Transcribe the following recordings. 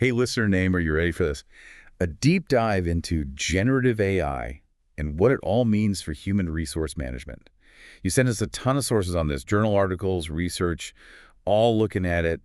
Hey, listener name, are you ready for this? A deep dive into generative AI and what it all means for human resource management. You sent us a ton of sources on this, journal articles, research, all looking at it,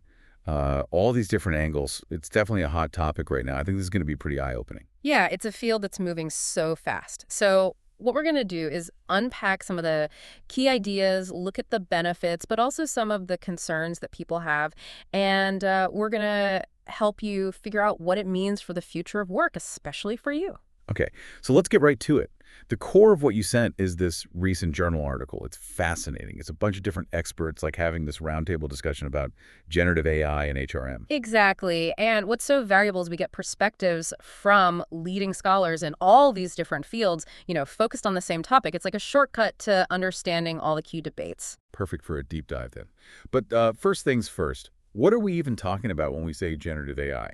all these different angles. It's definitely a hot topic right now. I think this is going to be pretty eye-opening. Yeah, it's a field that's moving so fast. So what we're going to do is unpack some of the key ideas, look at the benefits, but also some of the concerns that people have. And we're going to help you figure out what it means for the future of work, especially for you. Okay, so let's get right to it. The core of what you sent is this recent journal article. It's fascinating. It's a bunch of different experts like having this roundtable discussion about generative AI and HRM. Exactly. And what's so valuable is we get perspectives from leading scholars in all these different fields, focused on the same topic. It's like a shortcut to understanding all the key debates. Perfect for a deep dive then. But first things first, what are we even talking about when we say generative AI?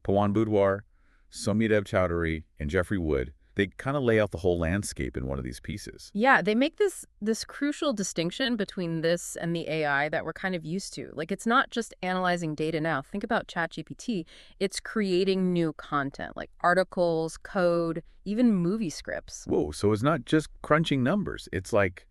Pawan Budwar, Somyadev Chowdhury, and Jeffrey Wood, they kind of lay out the whole landscape in one of these pieces. Yeah, they make this crucial distinction between this and the AI that we're kind of used to. Like, it's not just analyzing data now. Think about ChatGPT. It's creating new content, like articles, code, even movie scripts. Whoa, so it's not just crunching numbers. It's like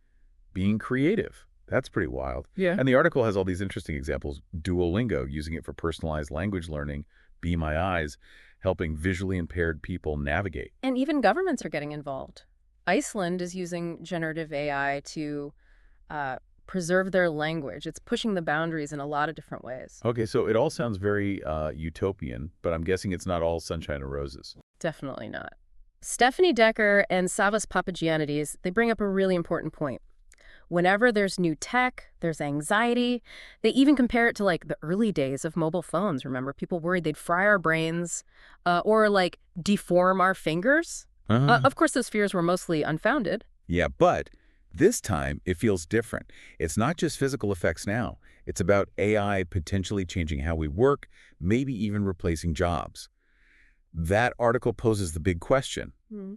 being creative. That's pretty wild. Yeah. And the article has all these interesting examples. Duolingo, using it for personalized language learning. Be My Eyes, helping visually impaired people navigate. And even governments are getting involved. Iceland is using generative AI to preserve their language. It's pushing the boundaries in a lot of different ways. Okay, so it all sounds very utopian, but I'm guessing it's not all sunshine and roses. Definitely not. Stephanie Decker and Savas Papagiannidis, they bring up a really important point. Whenever there's new tech, there's anxiety. They even compare it to like the early days of mobile phones. Remember, people worried they'd fry our brains or like deform our fingers. Of course, those fears were mostly unfounded. Yeah, but this time it feels different. It's not just physical effects now. It's about AI potentially changing how we work, maybe even replacing jobs. That article poses the big question.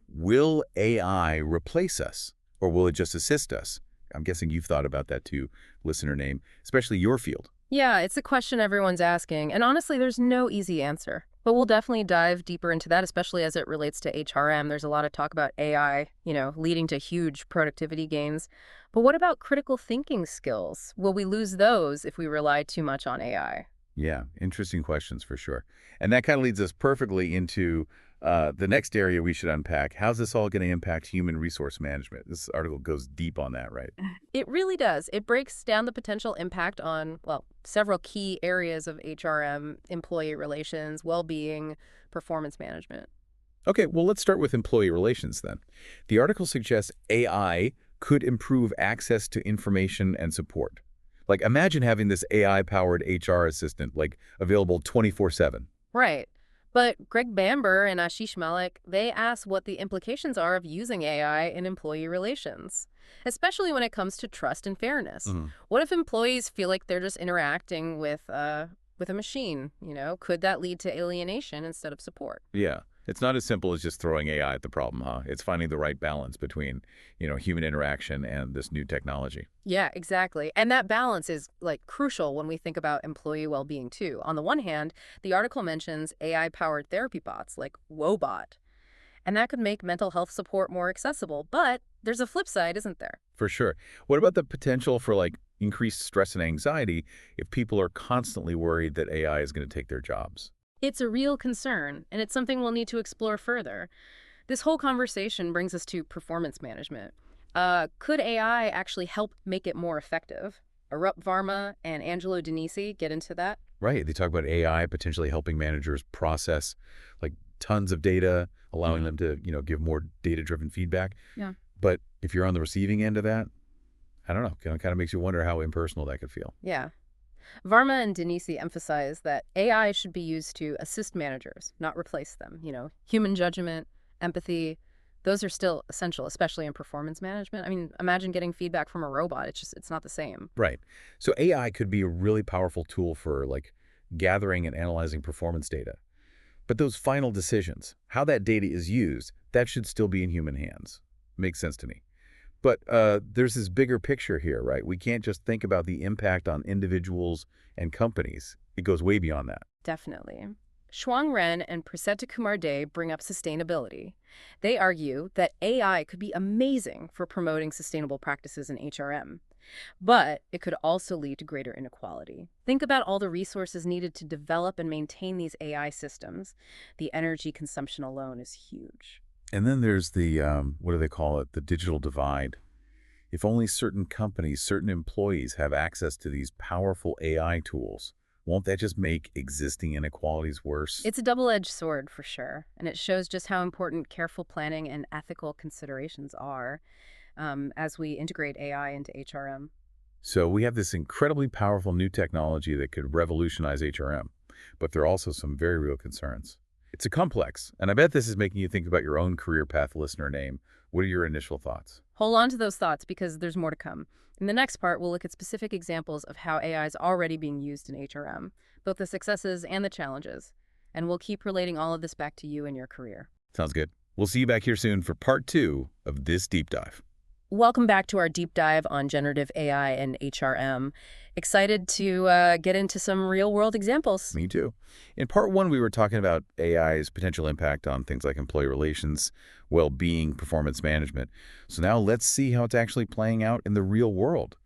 Will AI replace us, or will it just assist us? I'm guessing you've thought about that too, listener name, especially your field. Yeah, it's a question everyone's asking. And honestly, there's no easy answer. But we'll definitely dive deeper into that, especially as it relates to HRM. There's a lot of talk about AI, leading to huge productivity gains. But what about critical thinking skills? Will we lose those if we rely too much on AI? Yeah, interesting questions for sure. And that kind of leads us perfectly into the next area we should unpack. How's this all going to impact human resource management? This article goes deep on that, right? It really does. It breaks down the potential impact on, well, several key areas of HRM, employee relations, well-being, performance management. Okay, well, let's start with employee relations then. The article suggests AI could improve access to information and support. Like, imagine having this AI-powered HR assistant, like, available 24/7. Right. But Greg Bamber and Ashish Malik, they ask what the implications are of using AI in employee relations, especially when it comes to trust and fairness. What if employees feel like they're just interacting with a machine? Could that lead to alienation instead of support? Yeah. It's not as simple as just throwing AI at the problem, huh? It's finding the right balance between, human interaction and this new technology. Yeah, exactly. And that balance is like crucial when we think about employee well-being too. On the one hand, the article mentions AI-powered therapy bots like Wobot, and that could make mental health support more accessible. But there's a flip side, isn't there? For sure. What about the potential for increased stress and anxiety if people are constantly worried that AI is going to take their jobs? It's a real concern, and it's something we'll need to explore further. This whole conversation brings us to performance management. Could AI actually help make it more effective? Arup Varma and Angelo Denisi get into that. Right. They talk about AI potentially helping managers process tons of data, allowing them to, give more data-driven feedback. Yeah. But if you're on the receiving end of that, I don't know, kind of makes you wonder how impersonal that could feel. Yeah. Varma and Denisi emphasize that AI should be used to assist managers, not replace them. Human judgment, empathy, those are still essential, especially in performance management. I mean, imagine getting feedback from a robot. It's not the same. Right. So AI could be a really powerful tool for gathering and analyzing performance data. But those final decisions, how that data is used, that should still be in human hands. Makes sense to me. But there's this bigger picture here, right? We can't just think about the impact on individuals and companies. It goes way beyond that. Definitely. Shuang Ren and Prasetta Kumar De bring up sustainability. They argue that AI could be amazing for promoting sustainable practices in HRM, but it could also lead to greater inequality. Think about all the resources needed to develop and maintain these AI systems. The energy consumption alone is huge. And then there's the, what do they call it, the digital divide. If only certain companies, certain employees have access to these powerful AI tools, won't that just make existing inequalities worse? It's a double-edged sword for sure, and it shows just how important careful planning and ethical considerations are as we integrate AI into HRM. So we have this incredibly powerful new technology that could revolutionize HRM, but there are also some very real concerns. It's a complex, and I bet this is making you think about your own career path, listener name. What are your initial thoughts? Hold on to those thoughts because there's more to come. In the next part, we'll look at specific examples of how AI is already being used in HRM, both the successes and the challenges. And we'll keep relating all of this back to you and your career. Sounds good. We'll see you back here soon for part 2 of this deep dive. Welcome back to our deep dive on generative AI and HRM. Excited to get into some real-world examples. Me too. In part 1, we were talking about AI's potential impact on things like employee relations, well-being, performance management. So now let's see how it's actually playing out in the real world.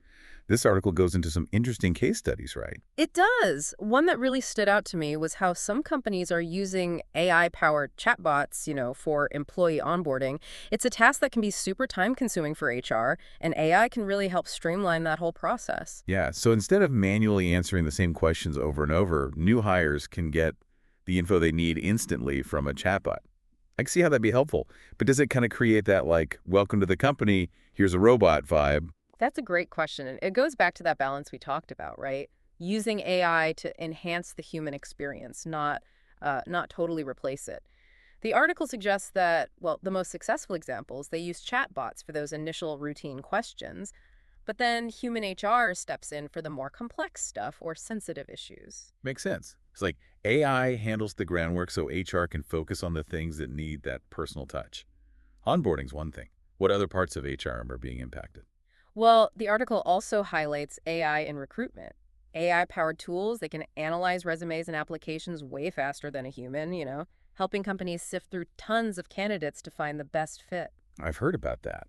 This article goes into some interesting case studies, right? It does. One that really stood out to me was how some companies are using AI-powered chatbots, for employee onboarding. It's a task that can be super time-consuming for HR, and AI can really help streamline that whole process. Yeah, so instead of manually answering the same questions over and over, new hires can get the info they need instantly from a chatbot. I can see how that'd be helpful, but does it kind of create that, like, welcome to the company, here's a robot vibe? That's a great question, and it goes back to that balance we talked about, right? Using AI to enhance the human experience, not totally replace it. The article suggests that, well, the most successful examples, they use chatbots for those initial routine questions, but then human HR steps in for the more complex stuff or sensitive issues. Makes sense. It's like AI handles the groundwork so HR can focus on the things that need that personal touch. Onboarding's one thing. What other parts of HRM are being impacted? Well, the article also highlights AI in recruitment. AI-powered tools, they can analyze resumes and applications way faster than a human, helping companies sift through tons of candidates to find the best fit. I've heard about that.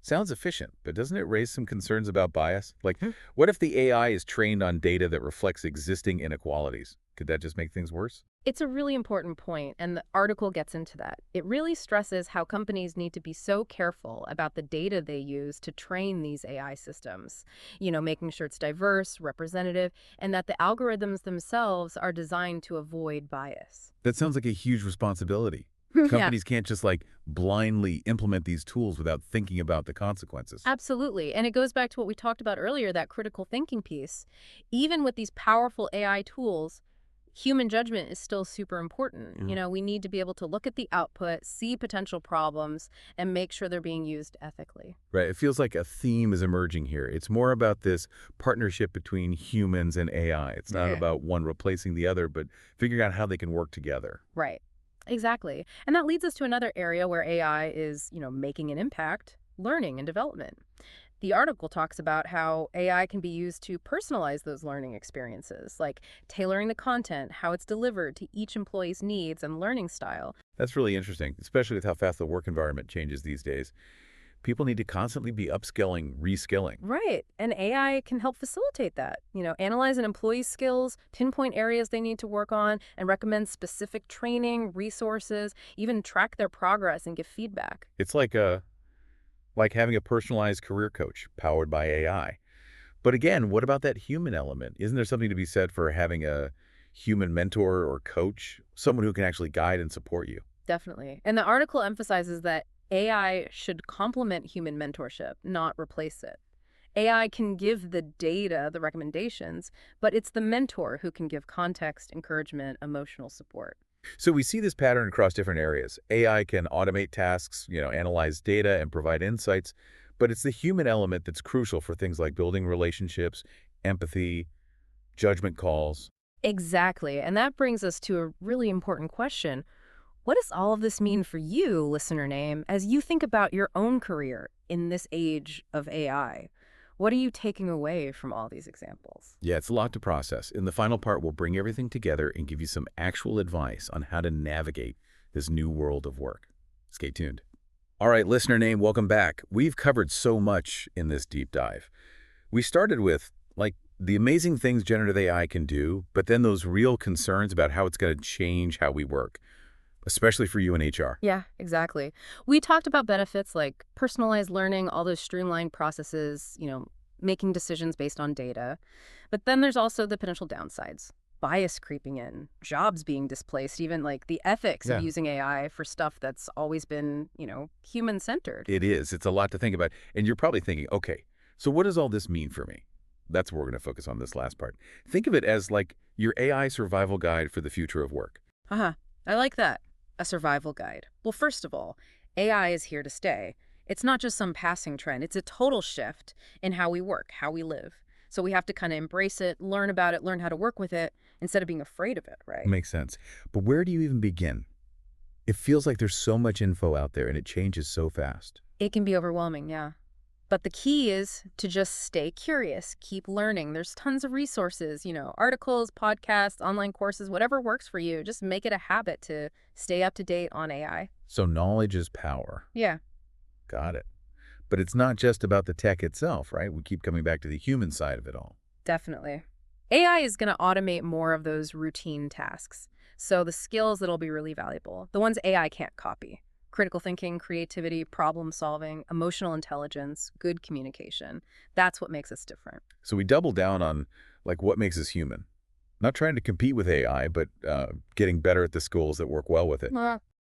Sounds efficient, but doesn't it raise some concerns about bias? Like, what if the AI is trained on data that reflects existing inequalities? Could that just make things worse? It's a really important point, and the article gets into that. It really stresses how companies need to be so careful about the data they use to train these AI systems, making sure it's diverse, representative, and that the algorithms themselves are designed to avoid bias. That sounds like a huge responsibility. Yeah, Companies can't just like blindly implement these tools without thinking about the consequences. absolutely. And it goes back to what we talked about earlier, that critical thinking piece. Even with these powerful AI tools, human judgment is still super important. We need to be able to look at the output, see potential problems, and make sure they're being used ethically. Right. It feels like a theme is emerging here. It's more about this partnership between humans and AI. It's not Yeah. about one replacing the other, but figuring out how they can work together. Right. Exactly. And that leads us to another area where AI is, making an impact, learning and development. The article talks about how AI can be used to personalize those learning experiences, like tailoring the content, how it's delivered to each employee's needs and learning style. That's really interesting, especially with how fast the work environment changes these days. People need to constantly be upskilling, reskilling. Right. And AI can help facilitate that. Analyze an employee's skills, pinpoint areas they need to work on, and recommend specific training, resources, even track their progress and give feedback. It's like having a personalized career coach powered by AI. But again, what about that human element? Isn't there something to be said for having a human mentor or coach, someone who can actually guide and support you? Definitely. And the article emphasizes that AI should complement human mentorship, not replace it. AI can give the data, the recommendations, but it's the mentor who can give context, encouragement, emotional support. So we see this pattern across different areas. AI can automate tasks, analyze data and provide insights, but it's the human element that's crucial for things like building relationships, empathy, judgment calls. Exactly. And that brings us to a really important question. What does all of this mean for you, listener name, as you think about your own career in this age of AI? What are you taking away from all these examples? Yeah, it's a lot to process. In the final part, we'll bring everything together and give you some actual advice on how to navigate this new world of work. Stay tuned. All right, listener name, welcome back. We've covered so much in this deep dive. We started with, like, the amazing things generative AI can do, but then those real concerns about how it's going to change how we work, especially for you in HR. Yeah, exactly. We talked about benefits like personalized learning, all those streamlined processes, making decisions based on data. But then there's also the potential downsides. Bias creeping in, jobs being displaced, even like the ethics of Yeah. using AI for stuff that's always been, human-centered. It is. It's a lot to think about. And you're probably thinking, okay, so what does all this mean for me? That's what we're going to focus on this last part. Think of it as like your AI survival guide for the future of work. Haha, I like that. A survival guide. Well, first of all, AI is here to stay. It's not just some passing trend. It's a total shift in how we work, how we live. So we have to kind of embrace it, learn about it, learn how to work with it instead of being afraid of it, right? Makes sense. But where do you even begin? It feels like there's so much info out there and it changes so fast. It can be overwhelming, yeah. But the key is to just stay curious, keep learning. There's tons of resources, articles, podcasts, online courses, whatever works for you. Just make it a habit to stay up to date on AI. So knowledge is power. Yeah, Got it. But it's not just about the tech itself, right? We keep coming back to the human side of it all. definitely. AI is going to automate more of those routine tasks. So the skills that'll be really valuable, the ones AI can't copy. Critical thinking, creativity, problem solving, emotional intelligence, good communication. That's what makes us different. So we double down on like what makes us human. Not trying to compete with AI, but getting better at the skills that work well with it.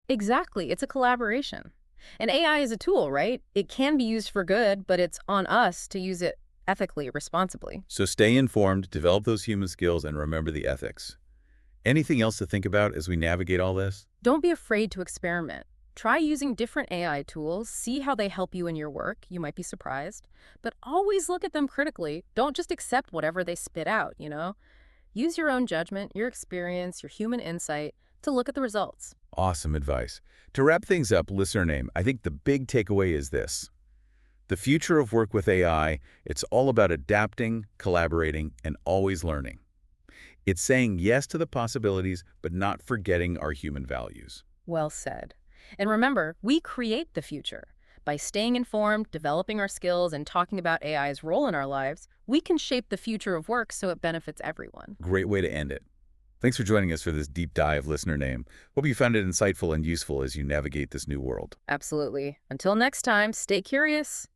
Exactly. It's a collaboration. And AI is a tool, right? It can be used for good, but it's on us to use it ethically, responsibly. So stay informed, develop those human skills, and remember the ethics. Anything else to think about as we navigate all this? Don't be afraid to experiment. Try using different AI tools, see how they help you in your work. You might be surprised. But always look at them critically. Don't just accept whatever they spit out. Use your own judgment, your experience, your human insight to look at the results. Awesome advice. To wrap things up, listener name, I think the big takeaway is this. The future of work with AI, it's all about adapting, collaborating, and always learning. It's saying yes to the possibilities, but not forgetting our human values. Well said. And remember, we create the future. By staying informed, developing our skills, and talking about AI's role in our lives, we can shape the future of work so it benefits everyone. Great way to end it. Thanks for joining us for this deep dive, listener name. Hope you found it insightful and useful as you navigate this new world. Absolutely. Until next time, stay curious.